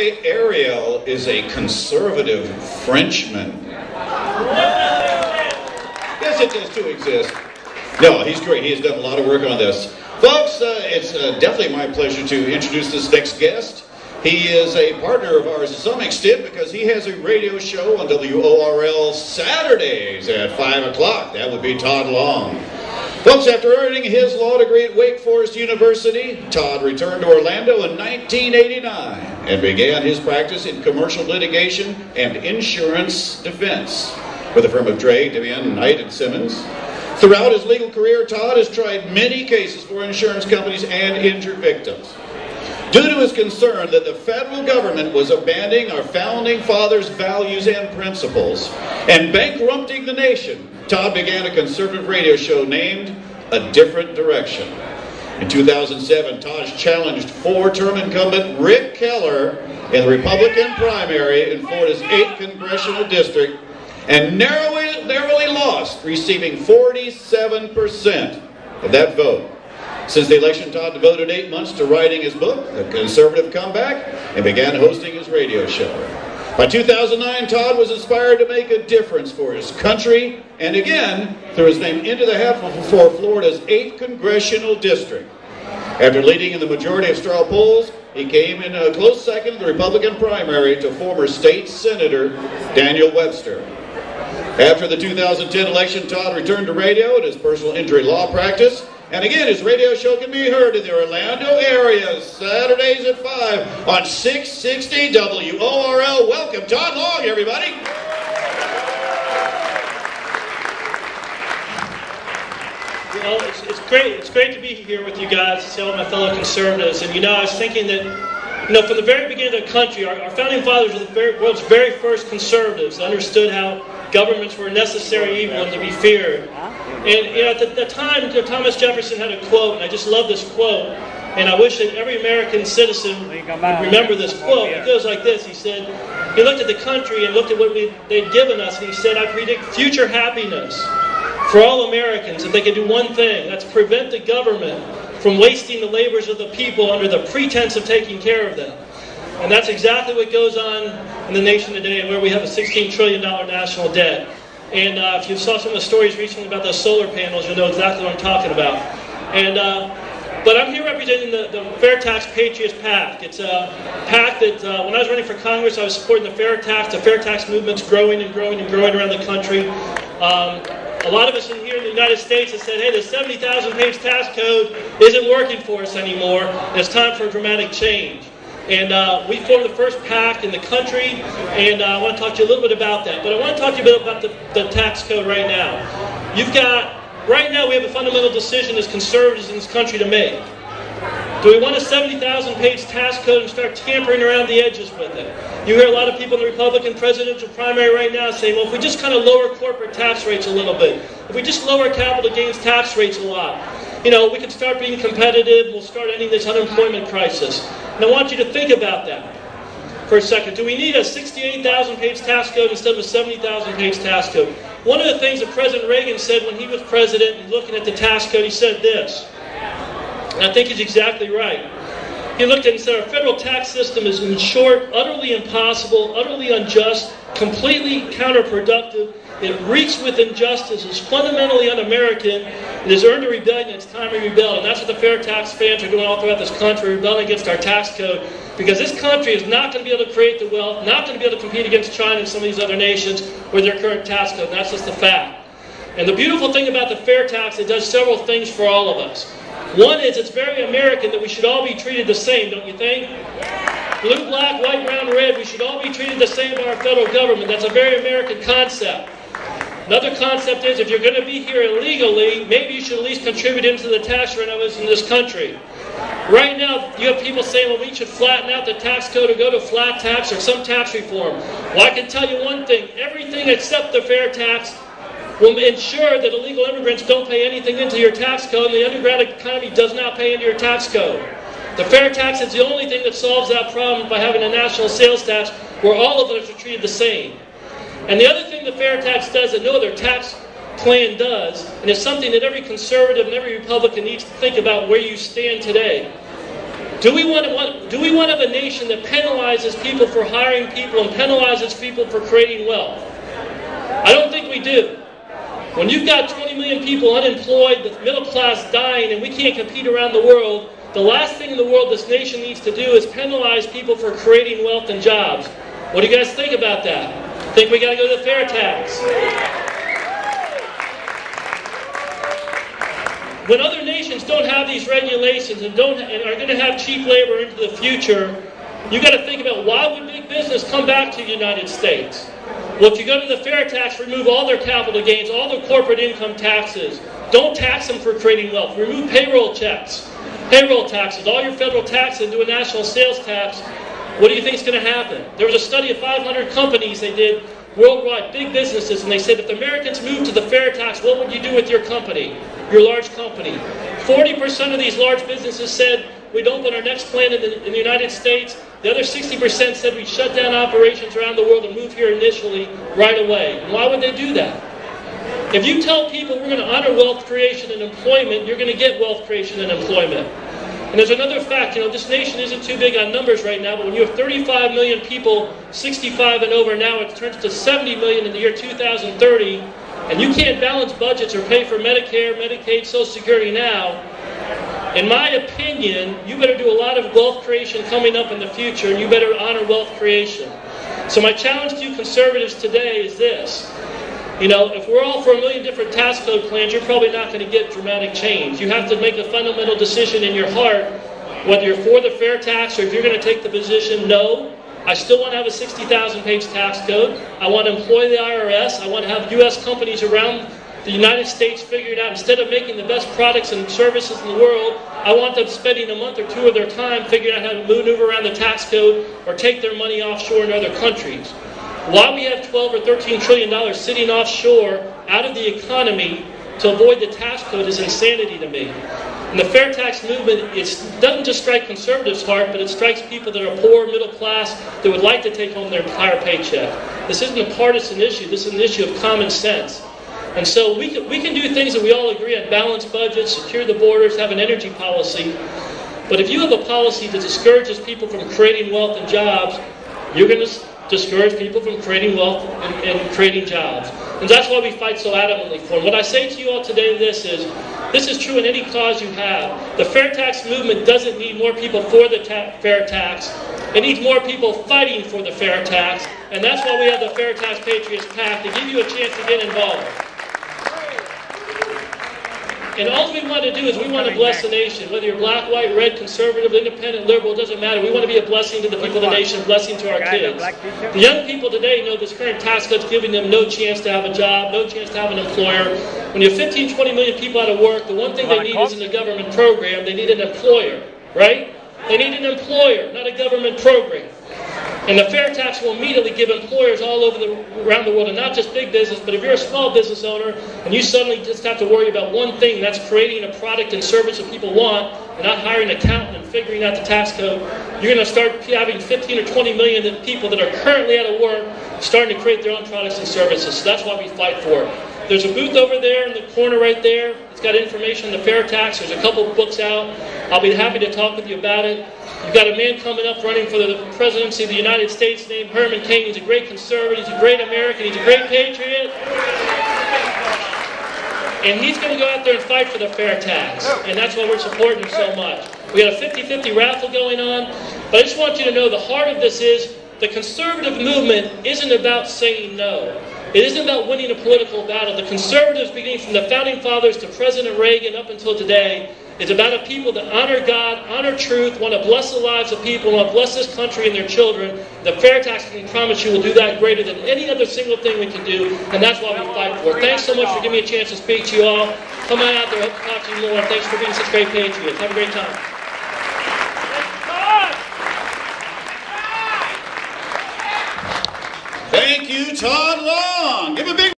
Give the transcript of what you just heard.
say Ariel is a conservative Frenchman? Yes, it does too exist. No, he's great. He has done a lot of work on this. Folks, it's definitely my pleasure to introduce this next guest. He is a partner of ours to some extent because he has a radio show on WORL Saturdays at 5 o'clock. That would be Todd Long. Folks, after earning his law degree at Wake Forest University, Todd returned to Orlando in 1989 and began his practice in commercial litigation and insurance defense with the firm of Dre, Devian, Knight, and Simmons. Throughout his legal career, Todd has tried many cases for insurance companies and injured victims. Due to his concern that the federal government was abandoning our founding fathers' values and principles and bankrupting the nation, Todd began a conservative radio show named A Different Direction. In 2007, Todd challenged four-term incumbent Rick Keller in the Republican primary in Florida's 8th Congressional District and narrowly lost, receiving 47% of that vote. Since the election, Todd devoted 8 months to writing his book, The Conservative Comeback, and began hosting his radio show. By 2009, Todd was inspired to make a difference for his country, and again, threw his name into the hat for Florida's 8th Congressional District. After leading in the majority of straw polls, he came in a close second in the Republican primary to former state senator Daniel Webster. After the 2010 election, Todd returned to radio and his personal injury law practice. And again, his radio show can be heard in the Orlando area, Saturdays at 5 on 660 WORL. Welcome, Todd Long, everybody. You know, it's great. It's great to be here with you guys, to see all my fellow conservatives. And I was thinking that, from the very beginning of the country, our founding fathers were the world's very first conservatives, understood how governments were a necessary evil and to be feared. And at the time, Thomas Jefferson had a quote, and I just love this quote, and I wish that every American citizen would remember this quote. It goes like this. He said, he looked at the country and looked at what they'd given us, and he said, I predict future happiness for all Americans if they could do one thing. That's prevent the government from wasting the labors of the people under the pretense of taking care of them. And that's exactly what goes on in the nation today, where we have a $16 trillion national debt. And if you saw some of the stories recently about those solar panels, you'll know exactly what I'm talking about. And but I'm here representing the Fair Tax Patriots PAC. It's a PAC that when I was running for Congress, I was supporting the fair tax. The fair tax movement's growing and growing and growing around the country. A lot of us in here in the United States have said, hey, the 70,000-page tax code isn't working for us anymore, and it's time for a dramatic change. And we formed the first PAC in the country, and I want to talk to you a little bit about that. But I want to talk to you a bit about the tax code right now. Right now we have a fundamental decision as conservatives in this country to make. Do we want a 70,000-page tax code and start tampering around the edges with it? You hear a lot of people in the Republican presidential primary right now saying, well, if we just kind of lower corporate tax rates a little bit, if we just lower capital gains tax rates a lot, we can start being competitive, we'll start ending this unemployment crisis. And I want you to think about that for a second. Do we need a 68,000-page tax code instead of a 70,000-page tax code? One of the things that President Reagan said when he was president and looking at the tax code, he said this, and I think he's exactly right. He looked at it and said, our federal tax system is, in short, utterly impossible, utterly unjust, completely counterproductive. It reeks with injustice, is fundamentally un-American. It has earned a rebellion, it's time to rebel. And that's what the fair tax fans are doing all throughout this country, rebelling against our tax code. Because this country is not going to be able to create the wealth, not going to be able to compete against China and some of these other nations with their current tax code. And that's just a fact. And the beautiful thing about the fair tax, it does several things for all of us. One is it's very American that we should all be treated the same, don't you think? Blue, black, white, brown, red, we should all be treated the same by our federal government. That's a very American concept. Another concept is if you're going to be here illegally, maybe you should at least contribute into the tax revenues in this country. Right now, you have people saying, well, we should flatten out the tax code or go to flat tax or some tax reform. Well, I can tell you one thing. Everything except the fair tax will ensure that illegal immigrants don't pay anything into your tax code, and the underground economy does not pay into your tax code. The fair tax is the only thing that solves that problem by having a national sales tax where all of us are treated the same. And the other thing the fair tax does that no other tax plan does, and it's something that every conservative and every Republican needs to think about where you stand today. Do we want to have a nation that penalizes people for hiring people and penalizes people for creating wealth? I don't think we do. When you've got 20 million people unemployed, the middle class dying, and we can't compete around the world, the last thing in the world this nation needs to do is penalize people for creating wealth and jobs. What do you guys think about that? Think we got to go to the fair tax? When other nations don't have these regulations and are going to have cheap labor into the future, you got to think about, why would big business come back to the United States? Well, if you go to the fair tax, remove all their capital gains, all their corporate income taxes. Don't tax them for creating wealth. Remove payroll taxes, all your federal taxes, and do a national sales tax. What do you think is going to happen? There was a study of 500 companies they did worldwide, big businesses, and they said, if the Americans moved to the fair tax, what would you do with your company, your large company? 40% of these large businesses said, we'd open our next plant in the United States. The other 60% said we'd shut down operations around the world and move here initially right away. And why would they do that? If you tell people we're going to honor wealth creation and employment, you're going to get wealth creation and employment. And there's another fact, this nation isn't too big on numbers right now, but when you have 35 million people 65 and over now, it turns to 70 million in the year 2030, and you can't balance budgets or pay for Medicare, Medicaid, Social Security now. In my opinion, you better do a lot of wealth creation coming up in the future, and you better honor wealth creation. So my challenge to you conservatives today is this. If we're all for a million different tax code plans, you're probably not going to get dramatic change. You have to make a fundamental decision in your heart, whether you're for the fair tax or if you're going to take the position, no, I still want to have a 60,000-page tax code. I want to employ the IRS. I want to have U.S. companies around the United States figuring out, instead of making the best products and services in the world, I want them spending a month or two of their time figuring out how to maneuver around the tax code or take their money offshore in other countries. Why we have $12 or $13 trillion sitting offshore out of the economy to avoid the tax code is insanity to me. And the fair tax movement, it doesn't just strike conservatives' heart, but it strikes people that are poor, middle class, that would like to take home their entire paycheck. This isn't a partisan issue. This is an issue of common sense. And so we can do things that we all agree on: balanced budgets, secure the borders, have an energy policy. But if you have a policy that discourages people from creating wealth and jobs, you're going to discourage people from creating wealth and creating jobs. And that's why we fight so adamantly for them. What I say to you all today, this is true in any cause you have. The fair tax movement doesn't need more people for the fair tax. It needs more people fighting for the fair tax. And that's why we have the Fair Tax Patriots PAC, to give you a chance to get involved. And all we want to do is we want to bless the nation. Whether you're black, white, red, conservative, independent, liberal, it doesn't matter. We want to be a blessing to the people of the nation, a blessing to our kids. The young people today know this current tax cut's giving them no chance to have a job, no chance to have an employer. When you have 15, 20 million people out of work, the one thing they need isn't a government program. They need an employer, right? They need an employer, not a government program. And the fair tax will immediately give employers all over around the world, and not just big business, but if you're a small business owner and you suddenly just have to worry about one thing, that's creating a product and service that people want, and not hiring an accountant and figuring out the tax code, you're going to start having 15 or 20 million people that are currently out of work starting to create their own products and services. So that's why we fight for it. There's a booth over there in the corner right there. It's got information on the fair tax. There's a couple of books out. I'll be happy to talk with you about it. You've got a man coming up running for the presidency of the United States named Herman Cain. He's a great conservative. He's a great American. He's a great patriot. And he's going to go out there and fight for the fair tax. And that's why we're supporting him so much. We got a 50-50 raffle going on. But I just want you to know the heart of this is the conservative movement isn't about saying no. It isn't about winning a political battle. The conservatives, beginning from the founding fathers to President Reagan up until today, is about a people that honor God, honor truth, want to bless the lives of people, want to bless this country and their children. The fair tax, I can promise you, will do that greater than any other single thing we can do, and that's why we fight for it. Thanks so much for giving me a chance to speak to you all. Come on out there. I hope to talk to you more. Thanks for being such great patriots. Have a great time. Thank you, Todd Long. Give a big